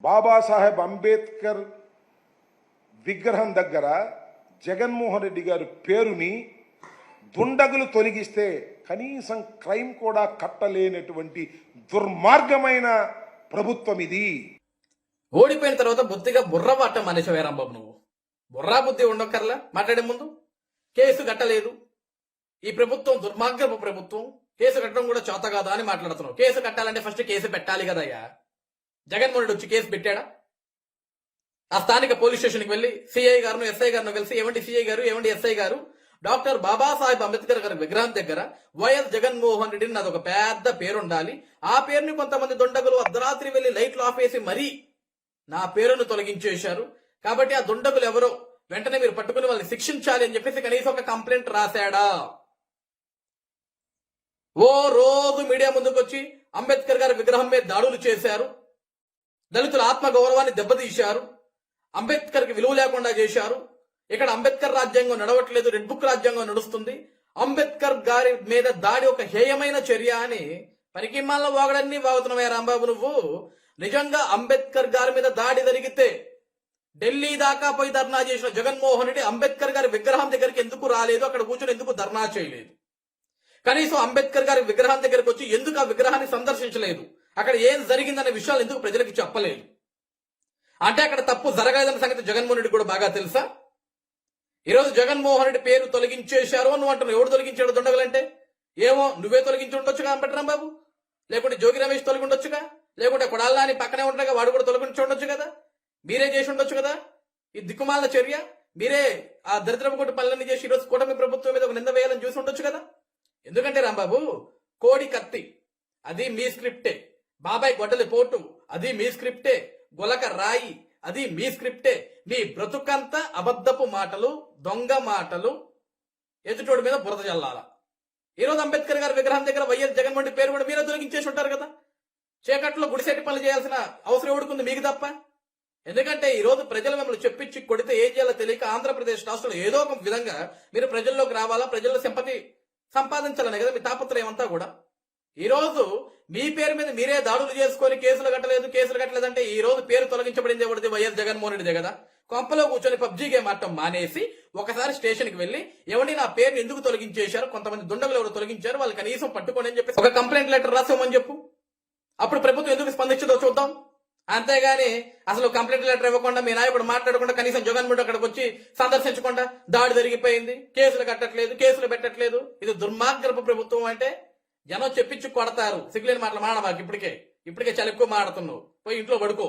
బాబాసాహెబ్ అంబేద్కర్ విగ్రహం దగ్గర జగన్మోహన్ రెడ్డి గారి పేరుని దుండగులు తొలగిస్తే కనీసం క్రైమ్ కూడా కట్టలేనటువంటి దుర్మార్గమైన ప్రభుత్వం ఇది. ఓడిపోయిన తర్వాత బుద్ధిగా బుర్ర పట్ట మనిషి వేరంబాబు, నువ్వు బుర్రా బుద్ధి ఉండక్కర్లా మాట్లాడే ముందు. కేసు కట్టలేదు, ఈ ప్రభుత్వం దుర్మార్గపు ప్రభుత్వం, కేసు కట్టడం కూడా చేత కాదా అని మాట్లాడుతున్నావు. కేసు కట్టాలంటే ఫస్ట్ కేసు పెట్టాలి కదయ్యా. జగన్మోహన్ రెడ్డి వచ్చి కేసు పెట్టాడా? ఆ స్థానిక పోలీస్ స్టేషన్కి వెళ్ళి సిఐ గారు ఎస్ఐ గారిని కలిసి ఏమండి సిఐ గారు, ఏమండి ఎస్ఐ గారు, డాక్టర్ బాబాసాహెబ్ అంబేద్కర్ గారి విగ్రహం దగ్గర వైఎస్ జగన్మోహన్ రెడ్డిని నాది ఒక పెద్ద పేరు ఉండాలి, ఆ పేరుని కొంతమంది దుండగులు అర్ధరాత్రి వెళ్లి లైట్లు ఆపేసి మరీ నా పేరును తొలగించేశారు, కాబట్టి ఆ దుండగులు ఎవరో వెంటనే మీరు పట్టుకుని వాళ్ళని శిక్షించాలి అని చెప్పేసి కనీసం ఒక కంప్లైంట్ రాశాడా? ఓ రోజు మీడియా ముందుకు వచ్చి అంబేద్కర్ గారి విగ్రహం మీద దాడులు చేశారు, దళితుల ఆత్మ గౌరవాన్ని దెబ్బతీశారు, అంబేద్కర్ కి విలువ లేకుండా చేశారు, ఇక్కడ అంబేద్కర్ రాజ్యాంగం నడవట్లేదు, రెడ్ బుక్ రాజ్యాంగం నడుస్తుంది, అంబేద్కర్ గారి మీద దాడి ఒక హేయమైన చర్య అని పనికిమాల వాగడన్నీ వాగుతున్నావే రాంబాబు నువ్వు. నిజంగా అంబేద్కర్ గారి మీద దాడి జరిగితే ఢిల్లీ దాకా పోయి ధర్నా చేసిన జగన్మోహన్ రెడ్డి అంబేద్కర్ గారి విగ్రహం దగ్గరికి ఎందుకు రాలేదు, అక్కడ కూర్చొని ఎందుకు ధర్నా చేయలేదు? కనీసం అంబేద్కర్ గారి విగ్రహం దగ్గరకు వచ్చి ఎందుకు ఆ విగ్రహాన్ని సందర్శించలేదు, అక్కడ ఏం జరిగిందనే విషయాలు ఎందుకు ప్రజలకు చెప్పలేదు? అంటే అక్కడ తప్పు జరగలేదన్న సంగతి జగన్మోహన్ రెడ్డి కూడా బాగా తెలుసా? ఈరోజు జగన్మోహన్ రెడ్డి పేరు తొలగించేశారు అని అంటున్నావు. ఎవడు తొలగించాడు దుండగలంటే? ఏమో నువ్వే తొలగించి ఉండొచ్చుగా అంబట్రాంబాబు, లేకుంటే జోగి రమేష్ తొలగి ఉండొచ్చుగా, లేకుంటే కొడాలా అని పక్కనే ఉండగా వాడు కూడా తొలగించి ఉండొచ్చు కదా, మీరే చేసి ఉండొచ్చు కదా. ఈ దిక్కుమాల చర్య మీరే ఆ దరిద్రపు కొట్టి పనులన్నీ చేసి ఈరోజు కూటమి ప్రభుత్వం మీద ఒక నింద వేయాలని చూసి ఉండొచ్చు కదా. ఎందుకంటే రాంబాబు, కోడి కత్తి అది మీ స్క్రిప్టే, బాబాయ్ గొడ్డలి పోటు అది మీ స్క్రిప్టే, గొలక రాయి అది మీ స్క్రిప్టే, మీ బ్రతుకంతా అబద్ధపు మాటలు, దొంగ మాటలు, ఎదుటోడి మీద బురద చల్లాల. ఈరోజు అంబేద్కర్ గారి విగ్రహం దగ్గర వైఎస్ జగన్మోహన్ రెడ్డి పేరు కూడా మీరే తొలగించేసి ఉంటారు కదా. చీకట్లో గుడిసెట్టి పనులు చేయాల్సిన అవసరం ఎవడుకుంది మీకు తప్ప? ఎందుకంటే ఈ రోజు ప్రజలు మిమ్మల్ని చెప్పించి కొడితే ఏం చేయాలో తెలియక ఆంధ్రప్రదేశ్ రాష్ట్రంలో ఏదో ఒక విధంగా మీరు ప్రజల్లోకి రావాలా, ప్రజల్లో సింపతి సంపాదించాలనే కదా మీ తాపత్రయం అంతా కూడా. ఈ రోజు మీ పేరు మీద మీరే దాడులు చేసుకొని కేసులు కట్టలేదంటే ఈ రోజు పేరు తొలగించబడింది ఎవరిది? వైఎస్ జగన్మోహన్ రెడ్డి కదా. కొంపలో కూర్చొని పబ్జీ గేమ్ ఆడటం మానేసి ఒకసారి స్టేషన్కి వెళ్ళి ఏమండి నా పేరుని ఎందుకు తొలగించేశారు, కొంతమంది దుండగులు ఎవరు తొలగించారు, వాళ్ళు కనీసం పట్టుకోండి అని చెప్పి ఒక కంప్లైంట్ లెటర్ రాసామని చెప్పు. అప్పుడు ప్రభుత్వం ఎందుకు స్పందించదో చూద్దాం. అంతేగాని అసలు కంప్లైంట్ లెటర్ ఇవ్వకుండా మీ నాయకుడు మాట్లాడకుండా కనీసం జగన్మోహన్ అక్కడికి వచ్చి సందర్శించకుండా దాడి జరిగిపోయింది, కేసులు కట్టట్లేదు, కేసులు పెట్టట్లేదు, ఇది దుర్మార్గపు ప్రభుత్వం అంటే జనం చెప్పించి కొడతారు. సిగ్గులేని మాటలు మాడమాకు. ఇప్పటికే చాలా ఎక్కువ మాడుతున్నావు, పోయి ఇంట్లో పడుకో.